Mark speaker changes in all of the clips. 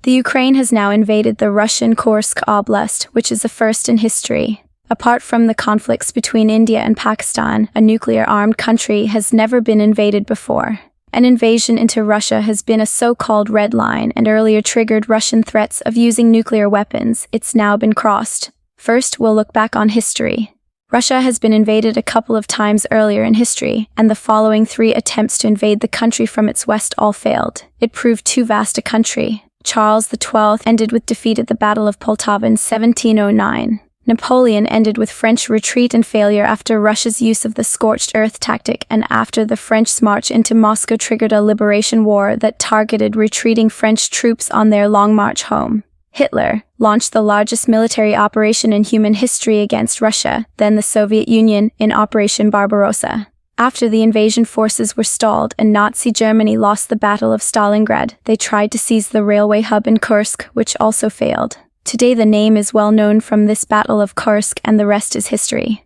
Speaker 1: The Ukraine has now invaded the Russian Kursk Oblast, which is a first in history. Apart from the conflicts between India and Pakistan, a nuclear-armed country has never been invaded before. An invasion into Russia has been a so-called red line and earlier triggered Russian threats of using nuclear weapons. It's now been crossed. First, we'll look back on history. Russia has been invaded a couple of times earlier in history, and the following 3 attempts to invade the country from its west all failed. It proved too vast a country. Charles XII ended with defeat at the Battle of Poltava in 1709. Napoleon ended with French retreat and failure after Russia's use of the scorched earth tactic, and after the French march into Moscow triggered a liberation war that targeted retreating French troops on their long march home. Hitler launched the largest military operation in human history against Russia, then the Soviet Union, in Operation Barbarossa. After the invasion forces were stalled and Nazi Germany lost the Battle of Stalingrad, they tried to seize the railway hub in Kursk, which also failed. Today the name is well known from this Battle of Kursk, and the rest is history.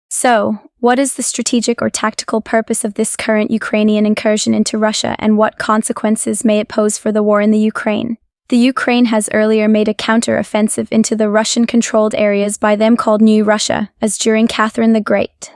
Speaker 1: So, what is the strategic or tactical purpose of this current Ukrainian incursion into Russia, and what consequences may it pose for the war in the Ukraine? The Ukraine has earlier made a counter-offensive into the Russian-controlled areas by them called New Russia, as during Catherine the Great.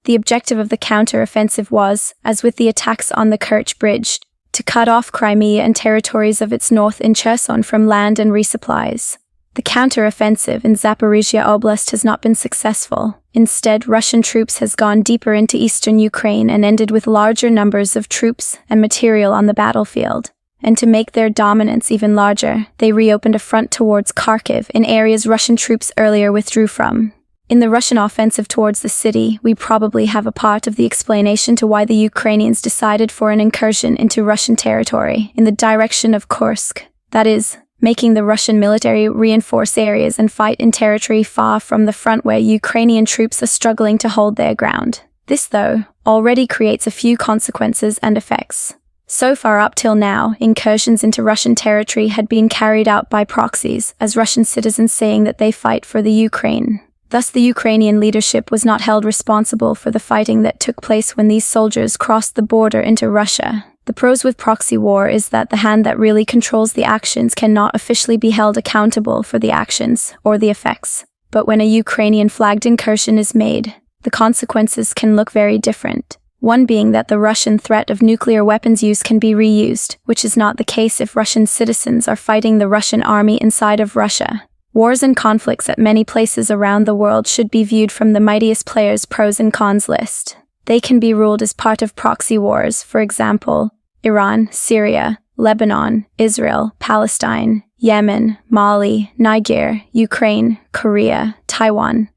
Speaker 1: The objective of the counter-offensive was, as with the attacks on the Kerch Bridge, to cut off Crimea and territories of its north in Cherson from land and resupplies. The counter-offensive in Zaporizhia Oblast has not been successful. Instead, Russian troops has gone deeper into eastern Ukraine and ended with larger numbers of troops and material on the battlefield. And to make their dominance even larger, they reopened a front towards Kharkiv in areas Russian troops earlier withdrew from. In the Russian offensive towards the city, we probably have a part of the explanation to why the Ukrainians decided for an incursion into Russian territory in the direction of Kursk, that is, making the Russian military reinforce areas and fight in territory far from the front where Ukrainian troops are struggling to hold their ground. This, though, already creates a few consequences and effects. So far up till now, incursions into Russian territory had been carried out by proxies, as Russian citizens saying that they fight for the Ukraine. Thus the Ukrainian leadership was not held responsible for the fighting that took place when these soldiers crossed the border into Russia. The pros with proxy war is that the hand that really controls the actions cannot officially be held accountable for the actions or the effects. But when a Ukrainian-flagged incursion is made, the consequences can look very different. One being that the Russian threat of nuclear weapons use can be reused, which is not the case if Russian citizens are fighting the Russian army inside of Russia. Wars and conflicts at many places around the world should be viewed from the mightiest players' pros and cons list. They can be ruled as part of proxy wars, for example, Iran, Syria, Lebanon, Israel, Palestine, Yemen, Mali, Niger, Ukraine, Korea, Taiwan,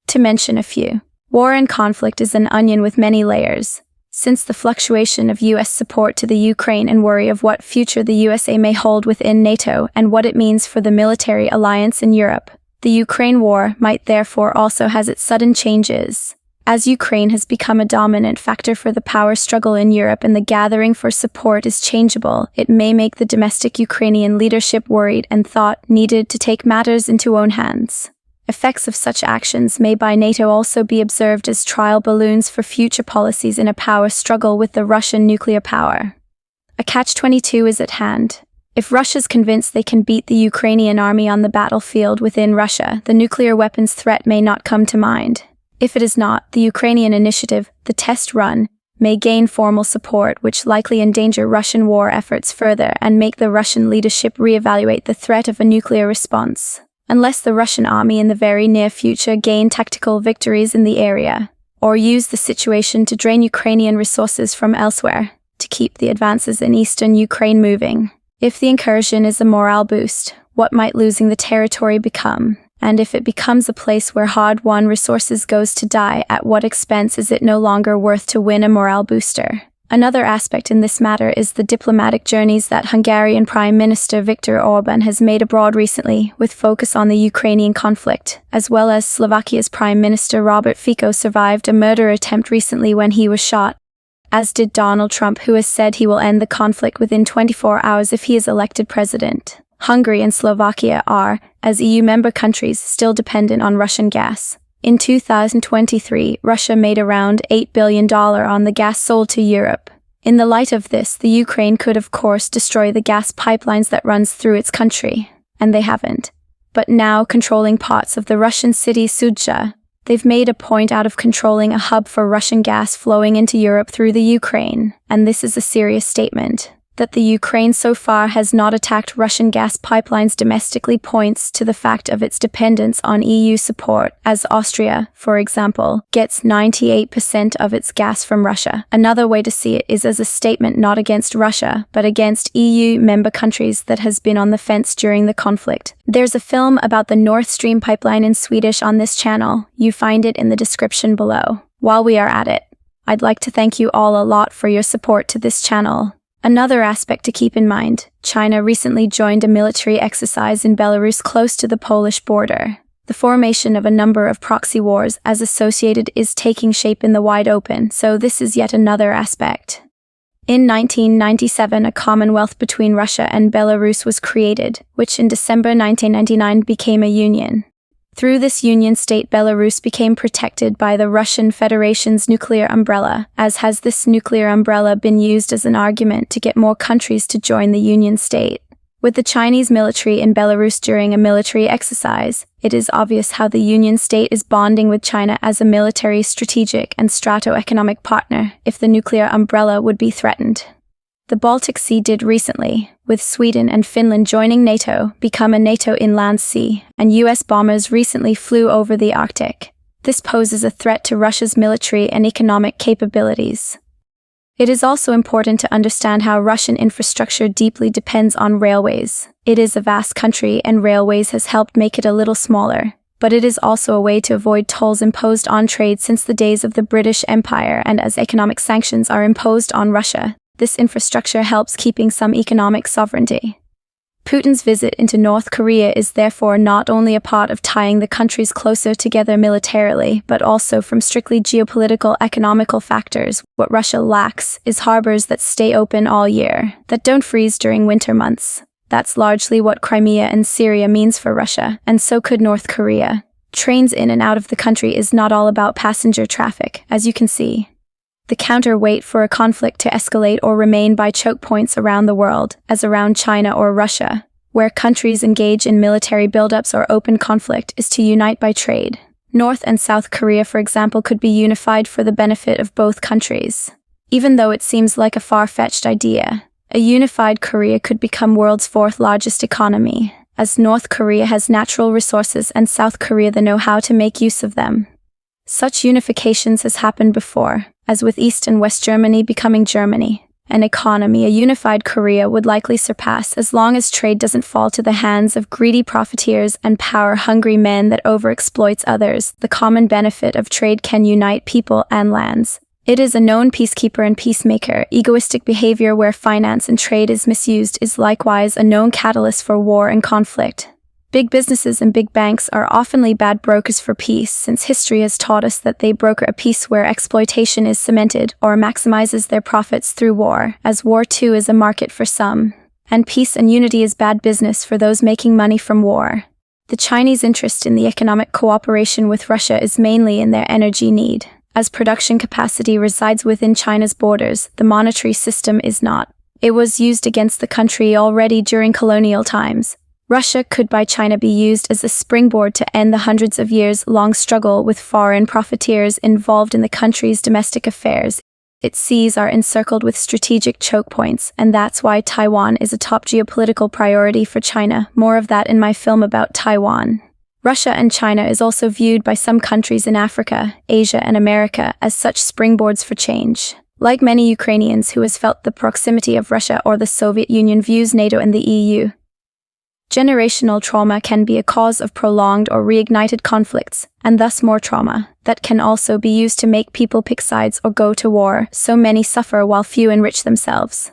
Speaker 1: to mention a few. War and conflict is an onion with many layers. Since the fluctuation of U.S. support to the Ukraine and worry of what future the USA may hold within NATO and what it means for the military alliance in Europe, the Ukraine war might therefore also has its sudden changes. As Ukraine has become a dominant factor for the power struggle in Europe and the gathering for support is changeable, it may make the domestic Ukrainian leadership worried and thought needed to take matters into own hands. Effects of such actions may by NATO also be observed as trial balloons for future policies in a power struggle with the Russian nuclear power. A catch-22 is at hand. If Russia's convinced they can beat the Ukrainian army on the battlefield within Russia, the nuclear weapons threat may not come to mind. If it is not, the Ukrainian initiative, the test run, may gain formal support, which likely endanger Russian war efforts further and make the Russian leadership reevaluate the threat of a nuclear response. Unless the Russian army in the very near future gain tactical victories in the area, or use the situation to drain Ukrainian resources from elsewhere, to keep the advances in eastern Ukraine moving. If the incursion is a morale boost, what might losing the territory become? And if it becomes a place where hard-won resources goes to die, at what expense is it no longer worth to win a morale booster? Another aspect in this matter is the diplomatic journeys that Hungarian Prime Minister Viktor Orbán has made abroad recently, with focus on the Ukrainian conflict, as well as Slovakia's Prime Minister Robert Fico survived a murder attempt recently when he was shot, as did Donald Trump, who has said he will end the conflict within 24 hours if he is elected president. Hungary and Slovakia are, as EU member countries, still dependent on Russian gas. In 2023, Russia made around $8 billion on the gas sold to Europe. In the light of this, the Ukraine could of course destroy the gas pipelines that runs through its country, and they haven't. But now controlling parts of the Russian city Sudzha, they've made a point out of controlling a hub for Russian gas flowing into Europe through the Ukraine, and this is a serious statement. That the Ukraine so far has not attacked Russian gas pipelines domestically points to the fact of its dependence on EU support, as Austria, for example, gets 98% of its gas from Russia. Another way to see it is as a statement not against Russia, but against EU member countries that has been on the fence during the conflict. There's a film about the Nord Stream pipeline in Swedish on this channel. You find it in the description below. While we are at it, I'd like to thank you all a lot for your support to this channel. Another aspect to keep in mind, China recently joined a military exercise in Belarus close to the Polish border. The formation of a number of proxy wars as associated is taking shape in the wide open, so this is yet another aspect. In 1997, a commonwealth between Russia and Belarus was created, which in December 1999 became a union. Through this union state, Belarus became protected by the Russian Federation's nuclear umbrella, as has this nuclear umbrella been used as an argument to get more countries to join the union state. With the Chinese military in Belarus during a military exercise, it is obvious how the union state is bonding with China as a military, strategic, and strato-economic partner if the nuclear umbrella would be threatened. The Baltic Sea did recently, with Sweden and Finland joining NATO, become a NATO inland sea, and US bombers recently flew over the Arctic. This poses a threat to Russia's military and economic capabilities. It is also important to understand how Russian infrastructure deeply depends on railways. It is a vast country and railways has helped make it a little smaller, but it is also a way to avoid tolls imposed on trade since the days of the British Empire, and as economic sanctions are imposed on Russia, this infrastructure helps keeping some economic sovereignty. Putin's visit into North Korea is therefore not only a part of tying the countries closer together militarily, but also from strictly geopolitical economical factors. What Russia lacks is harbors that stay open all year, that don't freeze during winter months. That's largely what Crimea and Syria means for Russia, and so could North Korea. Trains in and out of the country is not all about passenger traffic, as you can see. The counterweight for a conflict to escalate or remain by choke points around the world, as around China or Russia, where countries engage in military buildups or open conflict, is to unite by trade. North and South Korea, for example, could be unified for the benefit of both countries. Even though it seems like a far-fetched idea, a unified Korea could become world's fourth largest economy, as North Korea has natural resources and South Korea the know-how to make use of them. Such unifications has happened before, as with East and West Germany becoming Germany. An economy a unified Korea would likely surpass as long as trade doesn't fall to the hands of greedy profiteers and power-hungry men that overexploits others. The common benefit of trade can unite people and lands. It is a known peacekeeper and peacemaker. Egoistic behavior where finance and trade is misused is likewise a known catalyst for war and conflict. Big businesses and big banks are oftenly bad brokers for peace, since history has taught us that they broker a peace where exploitation is cemented or maximizes their profits through war, as war too is a market for some. And peace and unity is bad business for those making money from war. The Chinese interest in the economic cooperation with Russia is mainly in their energy need. As production capacity resides within China's borders, the monetary system is not. It was used against the country already during colonial times. Russia could by China be used as a springboard to end the hundreds of years-long struggle with foreign profiteers involved in the country's domestic affairs. Its seas are encircled with strategic choke points, and that's why Taiwan is a top geopolitical priority for China. More of that in my film about Taiwan. Russia and China is also viewed by some countries in Africa, Asia, and America as such springboards for change. Like many Ukrainians who has felt the proximity of Russia or the Soviet Union views NATO and the EU. Generational trauma can be a cause of prolonged or reignited conflicts, and thus more trauma, that can also be used to make people pick sides or go to war, so many suffer while few enrich themselves.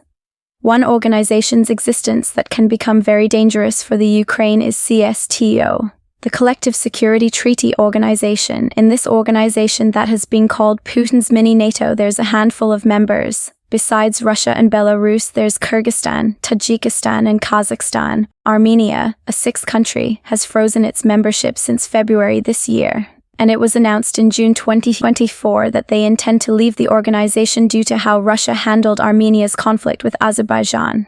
Speaker 1: One organization's existence that can become very dangerous for the Ukraine is CSTO, the Collective Security Treaty Organization. In this organization that has been called Putin's mini-NATO, there's a handful of members. Besides Russia and Belarus, there's Kyrgyzstan, Tajikistan, and Kazakhstan. Armenia, a sixth country, has frozen its membership since February this year. and it was announced in June 2024 that they intend to leave the organization due to how Russia handled Armenia's conflict with Azerbaijan.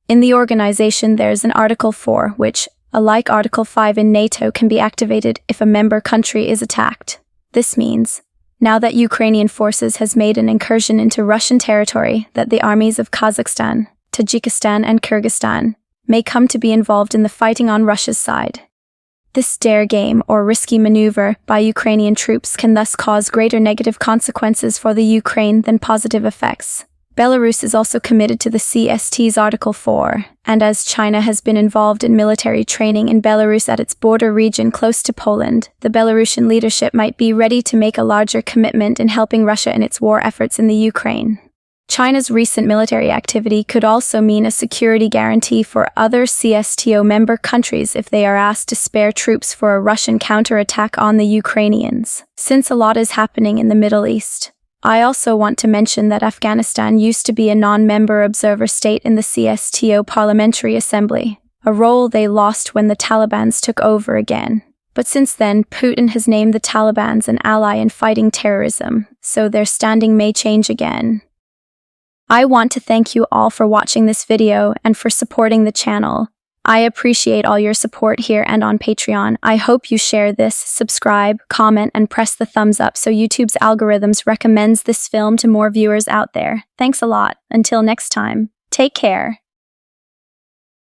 Speaker 1: In the organization, there's an Article 4, which, unlike Article 5 in NATO, can be activated if a member country is attacked. This means, now that Ukrainian forces has made an incursion into Russian territory, that the armies of Kazakhstan, Tajikistan and Kyrgyzstan may come to be involved in the fighting on Russia's side. This dare game or risky maneuver by Ukrainian troops can thus cause greater negative consequences for the Ukraine than positive effects. Belarus is also committed to the CST's Article 4, and as China has been involved in military training in Belarus at its border region close to Poland, the Belarusian leadership might be ready to make a larger commitment in helping Russia in its war efforts in the Ukraine. China's recent military activity could also mean a security guarantee for other CSTO member countries if they are asked to spare troops for a Russian counterattack on the Ukrainians, since a lot is happening in the Middle East. I also want to mention that Afghanistan used to be a non-member observer state in the CSTO Parliamentary Assembly, a role they lost when the Taliban took over again. But since then, Putin has named the Taliban an ally in fighting terrorism, so their standing may change again. I want to thank you all for watching this video and for supporting the channel. I appreciate all your support here and on Patreon. I hope you share this, subscribe, comment, and press the thumbs up so YouTube's algorithms recommends this film to more viewers out there. Thanks a lot. Until next time, take care.